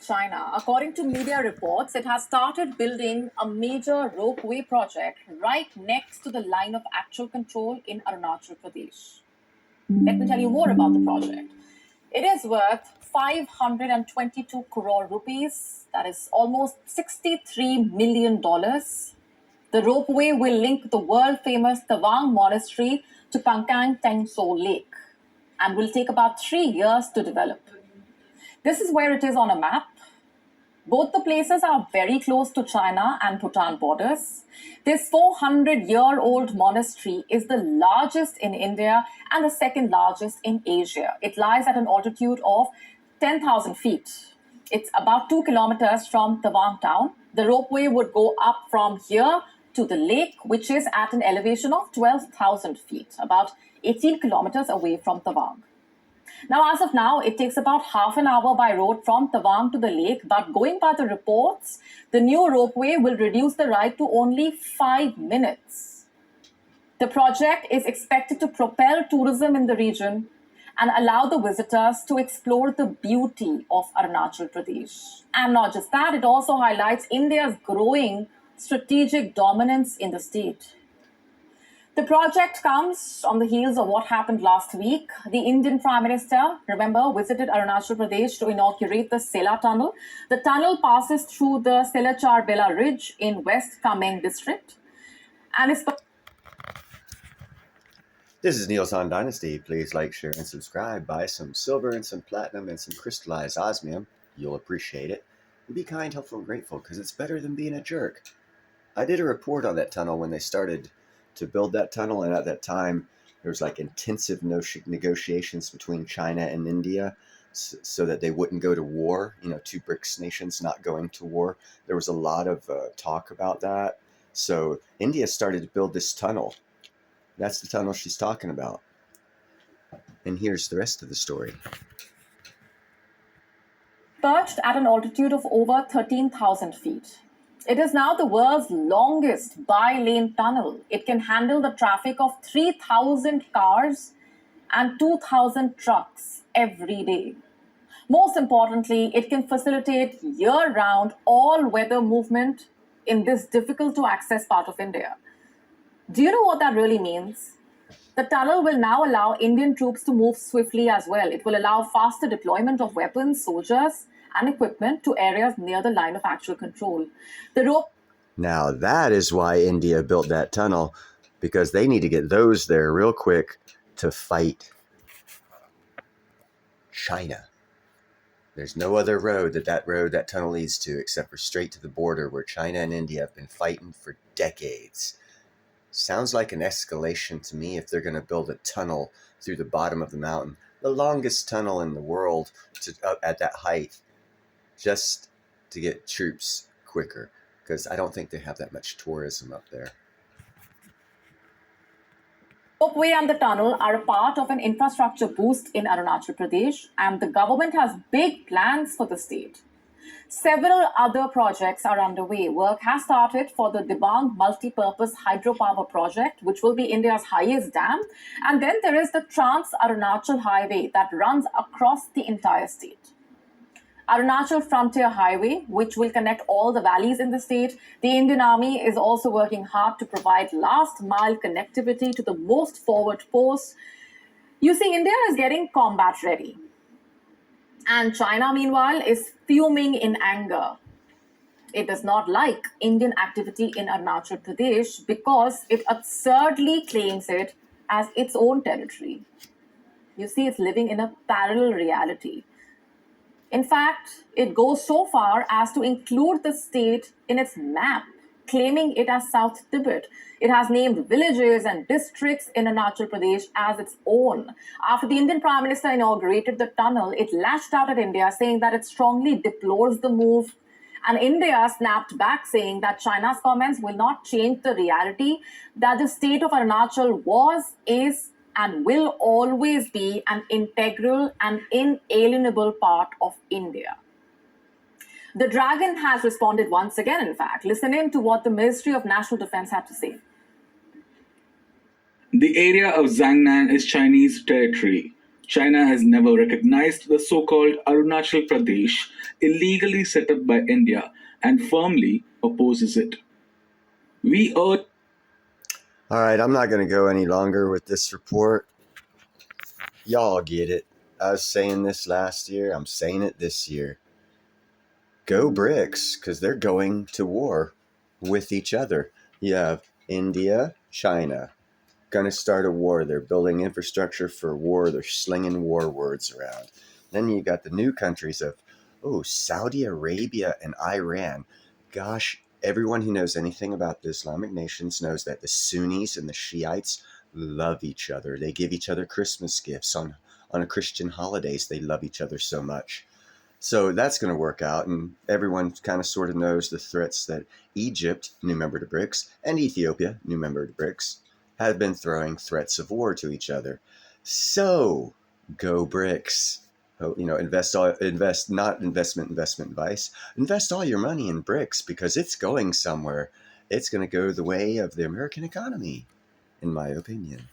China. According to media reports, it has started building a major ropeway project right next to the line of actual control in Arunachal Pradesh. Let me tell you more about the project. It is worth 522 crore rupees, that is almost $63 million. The ropeway will link the world famous Tawang Monastery to Pankang Tengso Lake and will take about 3 years to develop. This is where it is on a map. Both the places are very close to China and Bhutan borders. This 400-year-old monastery is the largest in India and the second largest in Asia. It lies at an altitude of 10,000 feet. It's about 2 kilometers from Tawang town. The ropeway would go up from here to the lake, which is at an elevation of 12,000 feet, about 18 kilometers away from Tawang. Now, as of now, it takes about half an hour by road from Tawang to the lake, but going by the reports, the new ropeway will reduce the ride to only 5 minutes. The project is expected to propel tourism in the region and allow the visitors to explore the beauty of Arunachal Pradesh. And not just that, it also highlights India's growing strategic dominance in the state. The project comes on the heels of what happened last week. The Indian Prime Minister, remember, visited Arunachal Pradesh to inaugurate the Sela Tunnel. The tunnel passes through the Selachar Bela Ridge in West Kameng district. And it's This is Neil's on Dynasty. Please like, share, and subscribe. Buy some silver and some platinum and some crystallized osmium. You'll appreciate it. And be kind, helpful, and grateful, because it's better than being a jerk. I did a report on that tunnel when they started to build that tunnel, and at that time there was like intensive negotiations between China and India so that they wouldn't go to war, two BRICS nations not going to war. There was a lot of talk about that. So India started to build this tunnel. That's the tunnel she's talking about. And here's the rest of the story. perched at an altitude of over 13,000 feet. It is now the world's longest bi-lane tunnel. It can handle the traffic of 3,000 cars and 2,000 trucks every day. Most importantly, it can facilitate year-round all-weather movement in this difficult-to-access part of India. Do you know what that really means? The tunnel will now allow Indian troops to move swiftly as well. It will allow faster deployment of weapons, soldiers, and equipment to areas near the line of actual control. Now that is why India built that tunnel, because they need to get those there real quick to fight China. There's no other road that tunnel leads to except for straight to the border where China and India have been fighting for decades. Sounds like an escalation to me if they're going to build a tunnel through the bottom of the mountain, the longest tunnel in the world at that height, just to get troops quicker, because I don't think they have that much tourism up there. The ropeway and the tunnel are a part of an infrastructure boost in Arunachal Pradesh, and the government has big plans for the state. Several other projects are underway. Work has started for the Dibang Multi-Purpose Hydropower Project, which will be India's highest dam. And then there is the Trans-Arunachal Highway that runs across the entire state. Arunachal Frontier Highway, which will connect all the valleys in the state. The Indian Army is also working hard to provide last-mile connectivity to the most forward posts. You see, India is getting combat ready. And China, meanwhile, is fuming in anger. It does not like Indian activity in Arunachal Pradesh because it absurdly claims it as its own territory. You see, it's living in a parallel reality. In fact, it goes so far as to include the state in its map, claiming it as South Tibet. It has named villages and districts in Arunachal Pradesh as its own. After the Indian Prime Minister inaugurated the tunnel, it lashed out at India, saying that it strongly deplores the move. And India snapped back, saying that China's comments will not change the reality that the state of Arunachal was, is, and will always be an integral and inalienable part of India. The Dragon has responded once again, in fact. Listen in to what the Ministry of National Defense had to say. The area of Zhangnan is Chinese territory. China has never recognized the so called Arunachal Pradesh, illegally set up by India, and firmly opposes it. We urge. All right, I'm not going to go any longer with this report. Y'all get it. I was saying this last year. I'm saying it this year. Go BRICS, because they're going to war with each other. You have India, China, going to start a war. They're building infrastructure for war. They're slinging war words around. Then you got the new countries of, Saudi Arabia and Iran. Gosh, everyone who knows anything about the Islamic nations knows that the Sunnis and the Shiites love each other. They give each other Christmas gifts on a Christian holidays. They love each other so much. So that's going to work out, and everyone kind of sort of knows the threats that Egypt, new member to BRICS, and Ethiopia, new member to BRICS, have been throwing threats of war to each other. So go BRICS. Investment advice. Invest all your money in BRICS because it's going somewhere. It's going to go the way of the American economy, in my opinion.